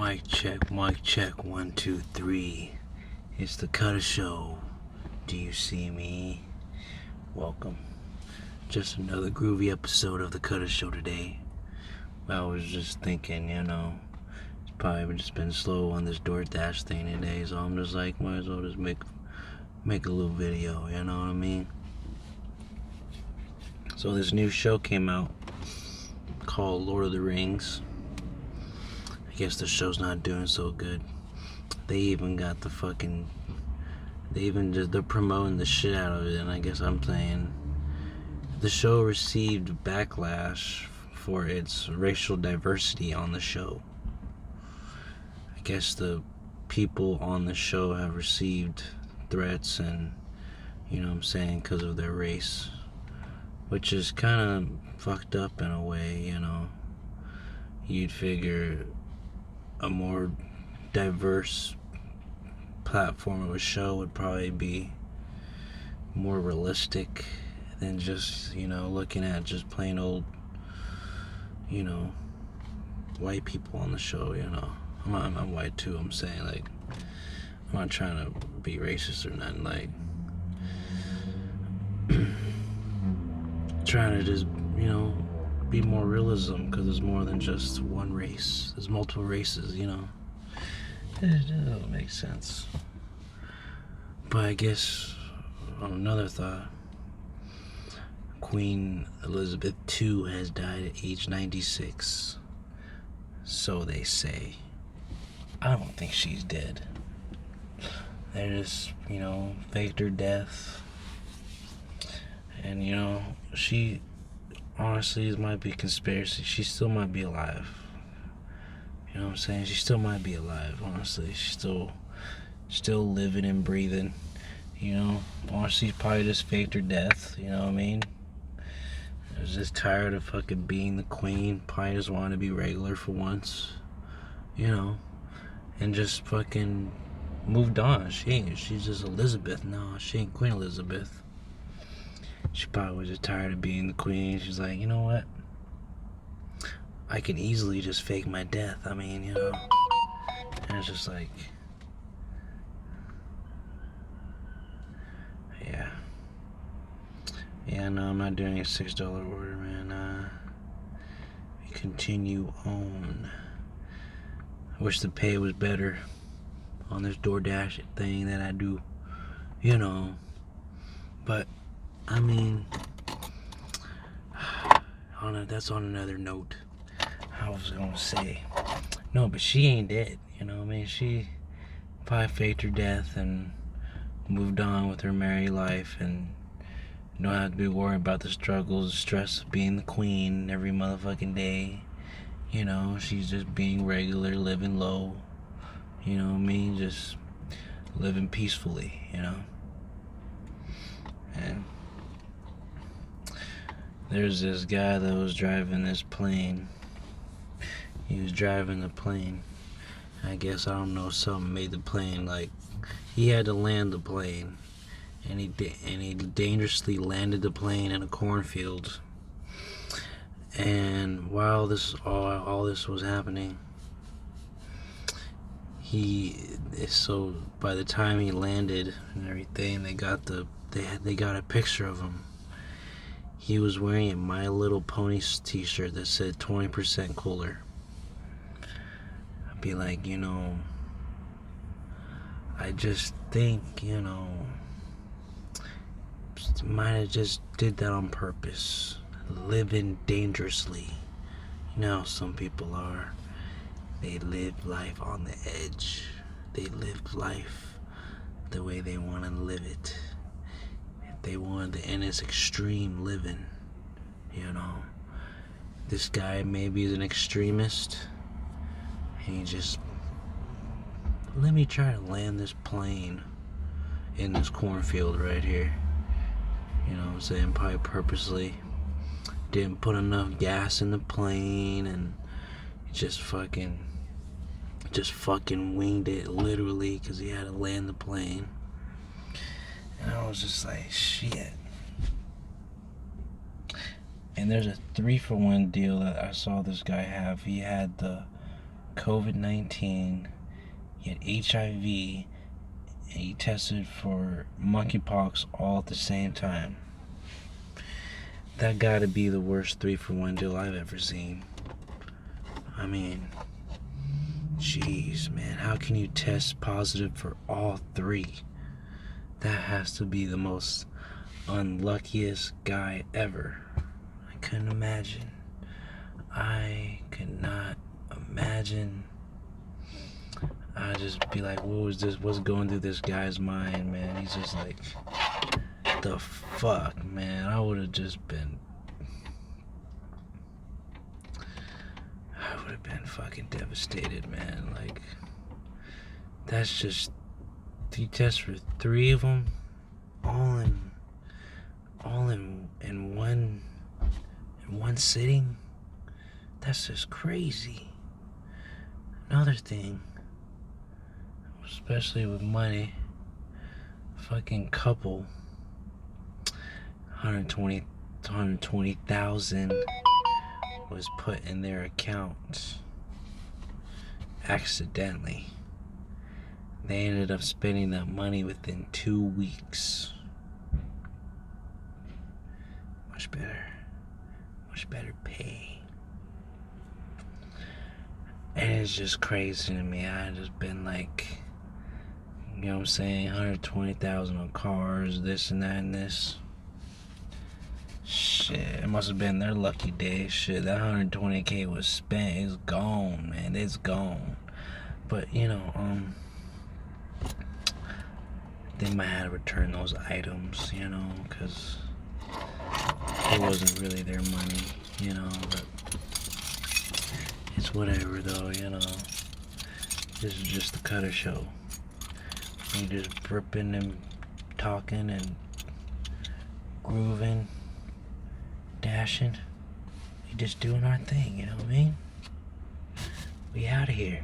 Mic check, 1, 2, 3. It's the Cudda Show. Do you see me? Welcome. Just another groovy episode of the Cudda Show today. I was just thinking, it's probably just been slow on this DoorDash thing today, so I'm just like, might as well just make a little video, you know what I mean? So this new show came out called Lord of the Rings. I guess the show's not doing so good. They even got they're promoting the shit out of it, and I guess I'm saying the show received backlash for its racial diversity on the show. I guess the people on the show have received threats and, because of their race, which is kind of fucked up in a way, You'd figure a more diverse platform of a show would probably be more realistic than just, looking at just plain old, white people on the show, I'm white too, I'm saying, I'm not trying to be racist or nothing, trying to just, be more realism, because there's more than just one race. There's multiple races, It doesn't make sense. But I guess, on another thought, Queen Elizabeth II has died at age 96. So they say. I don't think she's dead. They just, faked her death. And, she... honestly, it might be a conspiracy. She still might be alive. You know what I'm saying? She still might be alive, honestly. She's still living and breathing. Honestly, probably just faked her death. You know what I mean? I was just tired of fucking being the queen. Probably just wanted to be regular for once. And just fucking moved on. She's just Elizabeth now. She ain't Queen Elizabeth. She probably was just tired of being the queen. She's like, you know what? I can easily just fake my death. And it's just like, yeah. Yeah, no, I'm not doing a $6 order, man. We continue on. I wish the pay was better on this DoorDash thing that I do, But that's on another note. I was gonna say, no, but she ain't dead. She probably faked her death and moved on with her married life, and don't have to be worried about the struggles, the stress of being the queen every motherfucking day. She's just being regular, living low. Just living peacefully. And there's this guy that was driving this plane. He was driving the plane. I guess, I don't know, something made the plane, he had to land the plane. And he dangerously landed the plane in a cornfield. And while all this was happening, so by the time he landed and everything, they got a picture of him. He was wearing a My Little Pony t-shirt that said 20% cooler. I'd be like, I just think, might have just did that on purpose. Living dangerously. Some people are. They live life on the edge. They live life the way they want to live it. They wanted to end its extreme living, This guy maybe is an extremist, and he just, let me try to land this plane in this cornfield right here. Probably purposely didn't put enough gas in the plane, and just fucking winged it, literally, because he had to land the plane. And I was just like, shit. And there's a 3-for-1 deal that I saw this guy have. He had the COVID-19, he had HIV, and he tested for monkeypox all at the same time. That gotta be the worst 3-for-1 deal I've ever seen. I mean, jeez, man, how can you test positive for all three? That has to be the most unluckiest guy ever. I couldn't imagine. I could not imagine. I'd just be like, what's going through this guy's mind, man? He's just like, the fuck, man? I would have been fucking devastated, man. Like, that's just, you test for 3 of them, all in one sitting. That's just crazy. Another thing, especially with money, fucking couple, 120,000 was put in their account accidentally. They ended up spending that money within 2 weeks. Much better pay. And it's just crazy to me. I just been like, you know what I'm saying, 120,000 on cars, this and that and this. Shit, it must have been their lucky day. Shit, that 120K was spent. It's gone, man. It's gone. But, you know, they might have to return those items, you know, because it wasn't really their money, you know, but it's whatever, though, you know. This is just the Cudda Show. We just ripping and talking and grooving, dashing. We just doing our thing, you know what I mean? We out of here.